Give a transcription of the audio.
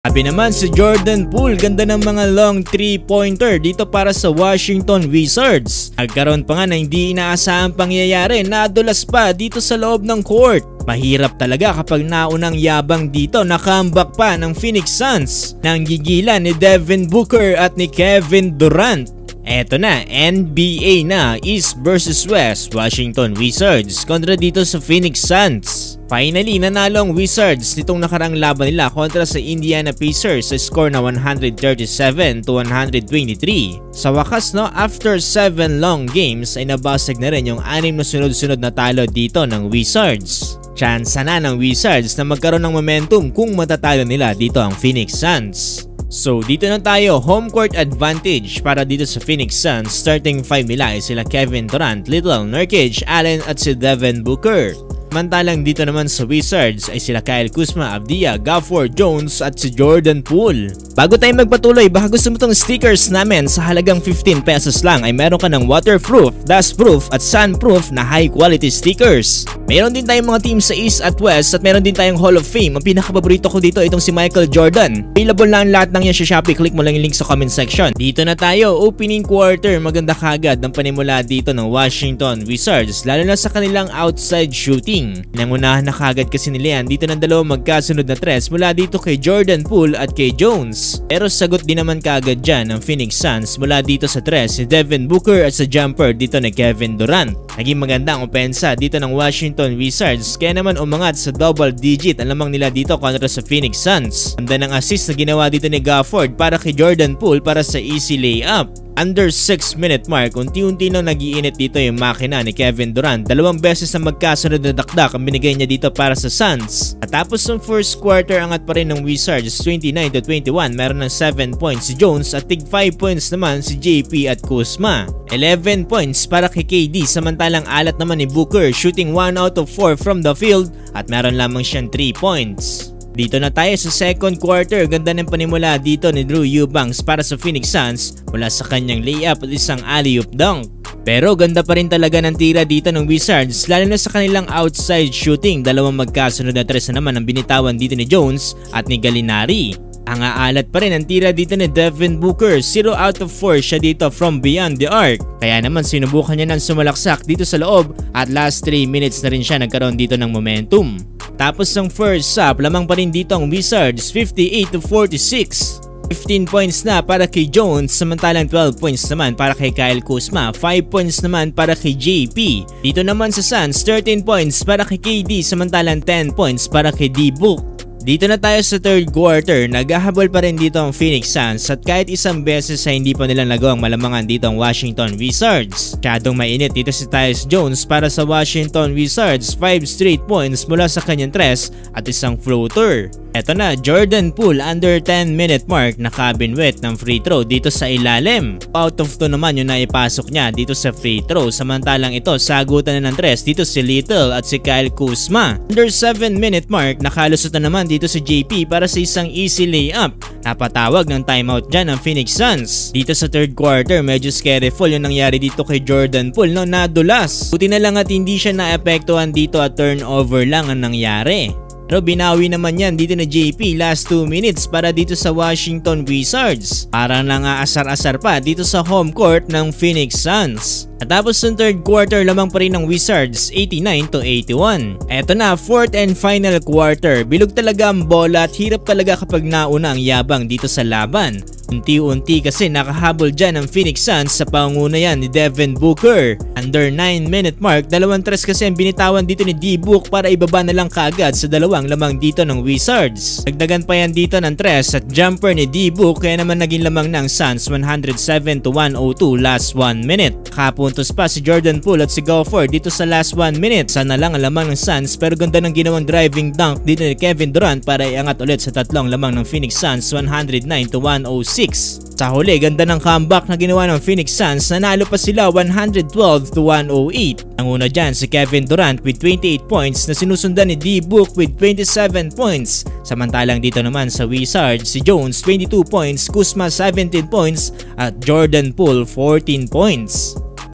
Sabi naman si Jordan Poole, ganda ng mga long 3-pointer dito para sa Washington Wizards. Nagkaroon pa nga na hindi inaasahang pangyayari, nadulas pa dito sa loob ng court. Mahirap talaga kapag naunang yabang dito, na-comeback pa ng Phoenix Suns nang gigilan ni Devin Booker at ni Kevin Durant. Eto na, NBA na, East versus West, Washington Wizards kontra dito sa Phoenix Suns. Finally, nanalo ang Wizards nitong nakarang laban nila kontra sa Indiana Pacers sa score na 137-123. Sa wakas no, after 7 long games ay nabasag na rin yung 6 na sunod-sunod na talo dito ng Wizards. Chance na ng Wizards na magkaroon ng momentum kung matatalo nila dito ang Phoenix Suns. So dito na tayo, home court advantage para dito sa Phoenix Suns. Starting 5 nila ay sila Kevin Durant, Little, Nurkic, Allen at si Devin Booker. Mantalang dito naman sa Wizards ay sila Kyle Kuzma, Avdija, Gafford, Jones at si Jordan Poole. Bago tayo magpatuloy, baka gusto mo tong stickers namin sa halagang 15 pesos lang ay meron ka ng waterproof, dustproof at sunproof na high quality stickers. Meron din tayong mga teams sa East at West at meron din tayong Hall of Fame. Ang pinakapaborito ko dito itong si Michael Jordan. Available lang lahat ng yan sa Shopee, click mo lang yung link sa comment section. Dito na tayo, opening quarter, maganda kagad ang panimula dito ng Washington Wizards lalo na sa kanilang outside shooting. Nangunahan na kagad kasi nila yan dito ng dalawang magkasunod na tres mula dito kay Jordan Poole at kay Jones. Pero sagot din naman kagad dyan ng Phoenix Suns mula dito sa tres si Devin Booker at sa jumper dito ni Kevin Durant. Naging maganda ang opensa dito ng Washington Wizards kaya naman umangat sa double digit ang lamang nila dito kontra sa Phoenix Suns. Ganda ng assist na ginawa dito ni Gafford para kay Jordan Poole para sa easy layup. Under 6-minute mark, unti-unti nang nagiinit dito yung makina ni Kevin Durant. 2 beses na magkasunod na dakdak ang binigay niya dito para sa Suns. At tapos ng first quarter, angat pa rin ng Wizards 29-21. Meron ng 7 points si Jones at tig 5 points naman si JP at Kuzma. 11 points para kay KD, samantalang alat naman ni Booker, shooting 1 out of 4 from the field at meron lamang siyang 3 points. Dito na tayo sa second quarter, ganda ng panimula dito ni Drew Eubanks para sa Phoenix Suns mula sa kanyang layup at isang alley-oop dunk. Pero ganda pa rin talaga ng tira dito ng Wizards lalo na sa kanilang outside shooting. 2 magkasunod na tres na naman ang binitawan dito ni Jones at ni Gallinari. Ang aalat pa rin ang tira dito ni Devin Booker, 0 out of 4 siya dito from beyond the arc. Kaya naman sinubukan niya ng sumalaksak dito sa loob at last 3 minutes na rin siya nagkaroon dito ng momentum. Tapos ng first half, lamang pa rin dito ang Wizards 58-46. 15 points na para kay Jones, samantalang 12 points naman para kay Kyle Kuzma, 5 points naman para kay JP. Dito naman sa Suns, 13 points para kay KD, samantalang 10 points para kay D-Book. Dito na tayo sa third quarter, naghahabol pa rin dito ang Phoenix Suns at kahit isang beses ay hindi pa nila nagawang malamangan dito ang Washington Wizards. Masyadong mainit dito si Tyus Jones para sa Washington Wizards, 5 straight points mula sa kanyang tres at isang floater. Eto na, Jordan Poole under 10-minute mark nakabinwit ng free throw dito sa ilalim. Out of 2 naman yung naipasok niya dito sa free throw, samantalang ito sagutan na ng tres dito si Little at si Kyle Kuzma. Under 7-minute mark nakalusot na naman dito si JP para sa isang easy layup. Napatawag ng timeout dyan ng Phoenix Suns. Dito sa third quarter medyo scaryful yung nangyari dito kay Jordan Poole, no, nadulas. Buti na lang at hindi siya naapektuhan dito at turnover lang ang nangyari. Pero binawi naman yan dito na JP last 2 minutes para dito sa Washington Wizards. Parang nangaasar-asar pa dito sa home court ng Phoenix Suns. At tapos ng third quarter lamang pa rin ng Wizards 89-81. Eto na, fourth and final quarter. Bilog talaga ang bola at hirap talaga kapag nauna ang yabang dito sa laban. Unti-unti kasi nakahabol dyan ang Phoenix Suns sa pangunayan ni Devin Booker. Under 9-minute mark, 2 tres kasi ang binitawan dito ni D-Book para ibaba na lang kagad sa 2 lamang dito ng Wizards. Dagdagan pa yan dito ng tres at jumper ni D-Book kaya naman naging lamang ng Suns 107-102 last 1 minute. Kapuntos pa si Jordan Poole at si Gafford dito sa last 1 minute. Sana lang ang lamang ng Suns pero ganda ng ginawang driving dunk dito ni Kevin Durant para iangat ulit sa 3 lamang ng Phoenix Suns 109-106. Sa huli, ganda ng comeback na ginawa ng Phoenix Suns, nanalo pa sila 112-108. Nanguna dyan si Kevin Durant with 28 points na sinusundan ni D-Book with 27 points. Samantalang dito naman sa Wizards, si Jones 22 points, Kuzma 17 points at Jordan Poole 14 points.